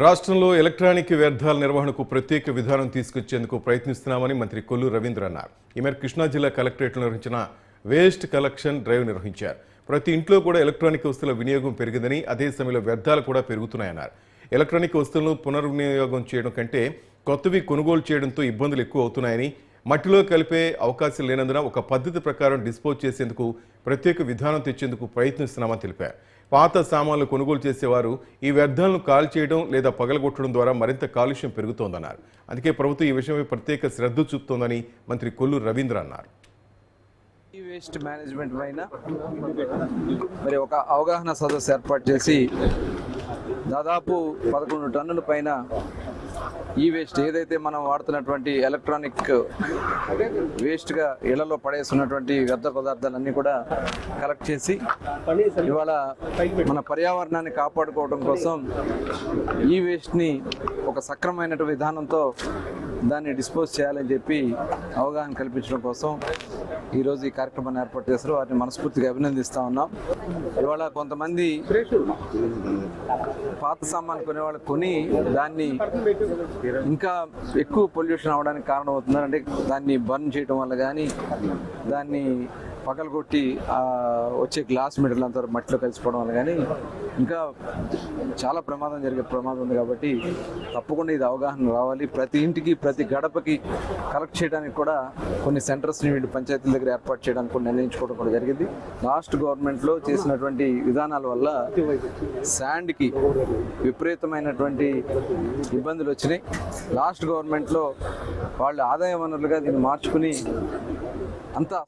రాష్ట్రంలో ఎలక్ట్రానిక్ వ్యర్థాల నిర్వహణకు ప్రత్యేక విధానం తీసుకొచ్చేందుకు ప్రయత్నిస్తున్నామని మంత్రి కొల్లు రవీంద్ర అన్నారు. ఈ మేరకు కృష్ణా జిల్లా కలెక్టరేట్లో నిర్వహించిన వేస్ట్ కలెక్షన్ డ్రైవ్ నిర్వహించారు. ప్రతి ఇంట్లో కూడా ఎలక్ట్రానిక్ వస్తువుల వినియోగం పెరిగిందని, అదే సమయంలో వ్యర్థాలు కూడా పెరుగుతున్నాయన్నారు. ఎలక్ట్రానిక్ వస్తువులను పునర్వినియోగం చేయడం కంటే కొత్తవి కొనుగోలు చేయడంతో ఇబ్బందులు ఎక్కువ అవుతున్నాయని, మట్టిలో కలిపే అవకాశం లేనందున ఒక పద్ధతి ప్రకారం డిస్పోజ్ చేసేందుకు ప్రత్యేక విధానం తెచ్చేందుకు ప్రయత్నిస్తున్నామని తెలిపారు. పాత సామాన్లు కొనుగోలు చేసేవారు ఈ వ్యర్థాలను కాల్చేయడం లేదా పగలగొట్టడం ద్వారా మరింత కాలుష్యం పెరుగుతోందన్నారు. అందుకే ప్రభుత్వం ఈ విషయమై ప్రత్యేక శ్రద్ధ చూపుతోందని మంత్రి కొల్లు రవీంద్ర అన్నారు. ఈ వేస్ట్ మేనేజ్మెంట్ పైన మరి ఒక అవగాహన సదస్సు ఏర్పాటు చేసి దాదాపు 11 టన్నుల పైన ఈ వేస్ట్ ఏదైతే మనం వాడుతున్నటువంటి ఎలక్ట్రానిక్ వేస్ట్గా ఇళ్లలో పడేస్తున్నటువంటి వ్యర్థ పదార్థాలన్నీ కూడా కలెక్ట్ చేసి ఇవాళ మన పర్యావరణాన్ని కాపాడుకోవడం కోసం ఈ వేస్ట్ని ఒక సక్రమైన విధానంతో దాన్ని డిస్పోజ్ చేయాలని చెప్పి అవగాహన కల్పించడం కోసం ఈరోజు ఈ కార్యక్రమాన్ని ఏర్పాటు చేస్తారు. వారిని మనస్ఫూర్తిగా అభినందిస్తూ ఉన్నాం. ఇవాళ కొంతమంది పాత సామాన్లు కొనేవాళ్ళు కొని దాన్ని ఇంకా ఎక్కువ పొల్యూషన్ అవ్వడానికి కారణం అవుతున్నారు. అంటే దాన్ని బర్న్ చేయడం వల్ల కానీ, దాన్ని పగలగొట్టి వచ్చే గ్లాస్ మెటీరియల్ అంతా మట్టిలో కలిసిపోవడం వల్ల కానీ ఇంకా చాలా జరిగే ప్రమాదం ఉంది. కాబట్టి తప్పకుండా ఇది అవగాహన రావాలి. ప్రతి ఇంటికి, ప్రతి గడపకి కలెక్ట్ చేయడానికి కూడా కొన్ని సెంటర్స్ని వీళ్ళు పంచాయతీల దగ్గర ఏర్పాటు చేయడానికి కూడా నిర్ణయించుకోవడం కూడా జరిగింది. లాస్ట్ గవర్నమెంట్లో చేసినటువంటి విధానాల వల్ల శాండ్కి విపరీతమైనటువంటి ఇబ్బందులు వచ్చినాయి. లాస్ట్ గవర్నమెంట్లో వాళ్ళు ఆదాయ వనరులుగా దీన్ని మార్చుకుని అంతా